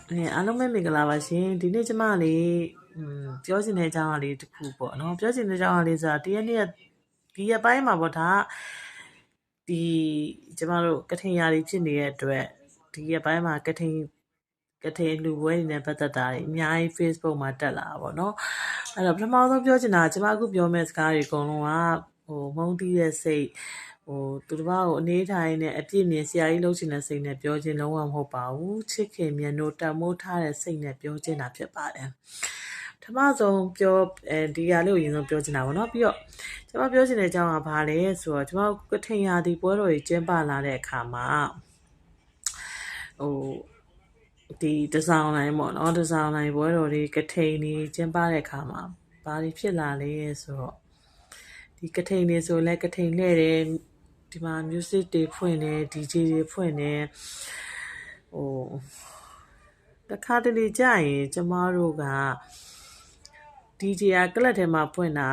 အားလုံးပဲမင်္ဂလာပါရှင်ဒီနေ့ကျမလေးပြောချင်တဲ့အကြောင်းအလေးတစ်ခုပေါ့နော်ပြောချင်တဲ့အကြောင်းအလေးဆိုတာဒီရက်ပိုင်းမှာပေါ့ဒါဒီကျမတို့ကထိန်ရာတွေဖြစ်နေတဲ့အတွက်ဒီရက်ပိုင်းမှာကထိန်လူပွဲတွေနဲ့ပတ်သက်တာတွေအများကြီး Facebook မှာတက်လာတာပေါ့နော်အဲ့တော့ပထမဆုံးပြောချင်တာကျမအခုပြောမယ့်စကားတွေအကုန်လုံးကမုန်းတီးတဲ့စိတ်သူတစ်ပါးကိုအနေထိုင်နဲ့အပြစ်မြင်ဆရာကြီးလှုပ်ချင်တဲ့စိတ်နဲ့ပြောခြင်းလုံးဝမဟုတ်ပါဘူးချစ်ခင်မြတ်နိုးတမိုးထားတဲ့စိတ်နဲ့ပြောခြင်းတာဖြစ်ပါတယ်ပထမဆုံးပြောဒီဟာလေးကိုအရင်ဆုံးပြောချင်တာပေါ့နော်ပြီးတော့ကျွန်မပြောချင်တဲ့အကြောင်းကဘာလဲဆိုတော့ကျွန်မကထိန်ရာဒီပွဲတော်ကြီးကျင်းပလာတဲ့အခါမှာဒီတစောင်းတိုင်းပေါ့နော်တစောင်းတိုင်းပွဲတော်တွေကထိန်နေကျင်းပတဲ့အခါမှာဘာတွေဖြစ်လာလဲဆိုတော့ဒီကထိန်နေဆိုလဲကထိန်လှည့်တယ်ဒီမှာ music တွေဖွင့်တယ် DJ တွေဖွင့်တယ်တခါတလေကြာရင်ကျမတို့က DJ ကလပ်ထဲမှာဖွင့်တာ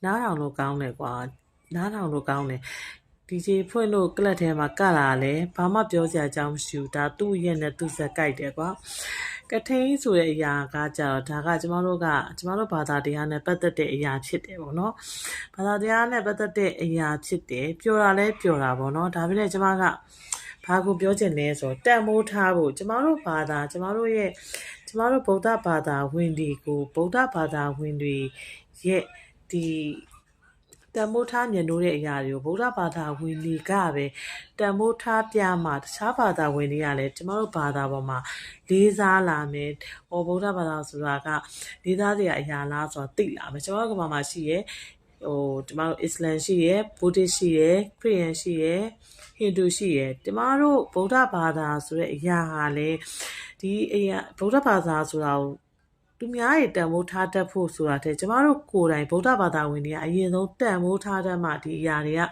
နားထောင်လို့ကောင်းတယ်ကွာနားထောင်လို့ကောင်းတယ် DJ ဖွင့်လို့ကလပ်ထဲမှာကလာလဲဘာမှပြောစရာအကြောင်းမရှိဘူးဒါသူ့ရဲ့နဲ့သူ့ဇက်ကြိုက်တယ်ကွာကထိန်ဆိုတဲ့အရာကကြတော့ဒါကကျမတို့ဘာသာတရားနဲ့ပတ်သက်တဲ့အရာဖြစ်တယ်ပေါ့နော်ဘာသာတရားနဲ့ပတ်သက်တဲ့အရာဖြစ်တယ်ပျော်တာလဲပျော်တာပေါ့နော်ဒါပေမဲ့ကျမကဘာကိုပြောချင်လဲဆိုတော့တန်မိုးထားဖို့ကျမတို့ဘာသာကျမတို့ဗုဒ္ဓဘာသာဝင်တွေကိုဗုဒ္ဓဘာသာဝင်တွေရဲ့ဒီတန်မိုးထားမြင်လို့တဲ့အရာတွေကိုဗုဒ္ဓဘာသာဝင်တွေကပဲတန်မိုးထားပြမှာတခြားဘာသာဝင်တွေကလည်းကျမတို့ဘာသာပေါ်မှာလေးစားလာမယ်။ဗုဒ္ဓဘာသာဆိုတာကလေးစားစရာအရာလားဆိုတာသိလာမယ်။ကျမတို့ကဘာမှရှိရဲ့ကျမတို့အစ္စလမ်ရှိရဲ့ဗုဒ္ဓရှိရဲ့ခရစ်ယာန်ရှိရဲ့ဟိန္ဒူရှိရဲ့ကျမတို့ဗုဒ္ဓဘာသာဆိုတဲ့အရာကလည်းဒီအရာဗုဒ္ဓဘာသာဆိုတာကိုသူများရဲ့တန်ဖိုးထားတတ်ဖို့ဆိုတာတဲ့ကျမတို့ကိုယ်တိုင်ဗုဒ္ဓဘာသာဝင်တွေကအရင်ဆုံးတန်ဖိုးထားတတ်မှဒီအရာတွေက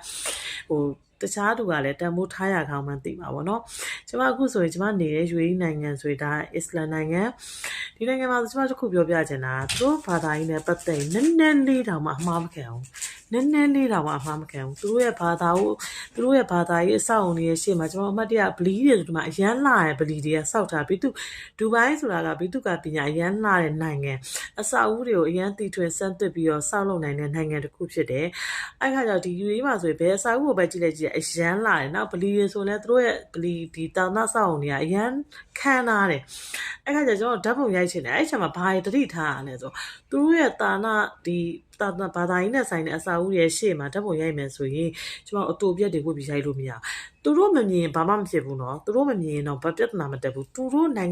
တခြားသူကလည်းတန်ဖိုးထားရကောင်းမှသိမှာပေါ့နော်ကျမအခုဆိုရင်ကျမနေတဲ့ UAE နိုင်ငံဆိုရင်ဒါအစ္စလမ်နိုင်ငံဒီနိုင်ငံမှာကျမတို့ခုပြောပြချင်တာသူတို့ဘာသာရေးနဲ့ပတ်သက်နည်းနည်းလေးတောင်မှအမှားမခံဘူးနည်းနည်းလေးတောင်မှအမှားမခံဘူးသူတို့ရဲ့ဘာသာရေးအဆောက်အုံတွေရဲ့ရှေ့မှာကျွန်တော်အမှတ်တရဗလီတွေဒီမှာအရန်လာတဲ့ဗလီတွေကစောက်ထားပြီးဒူဘိုင်းဆိုတာကဘီတုကပညာအရန်လာတဲ့နိုင်ငံအဆောက်အဦတွေကိုအရန်တီထွင်စမ်းသစ်ပြီးတော့စောက်လုပ်နိုင်တဲ့နိုင်ငံတစ်ခုဖြစ်တယ်အဲ့ခါကျတော့ဒီ UAE မှာဆိုရင်ဘယ်အဆောက်အဦကိုပဲကြည့်လိုက်အရန်လာတယ်နောက်ဗလီတွေဆိုလဲသူတို့ရဲ့ဗလီဒီတာနာစောက်အုံတွေကအရန်ခမ်းနားတယ်အဲ့ခါကျကျွန်တော်ဓာတ်ပုံရိုက်ချင်တယ်အဲ့ချိန်မှာဘာတွေတတိထားရလဲဆိုသူတို့ရဲ့တာနာဒီဘာသာရေးနဲ့ဆိုင်တဲ့အစာအုပ်ရဲ့ရှေ့မှာဓာတ်ပုံရိုက်မယ်ဆိုရင်ကျွန်တော်အတူပြက်တွေဝတ်ပြီးရိုက်လို့မရသူတို့မမြင်ဘာမှမဖြစ်ဘူးเนาะသူတို့မမြင်တော့ဘာပြဿနာမတက်ဘူးသူတို့နိုင်ငံ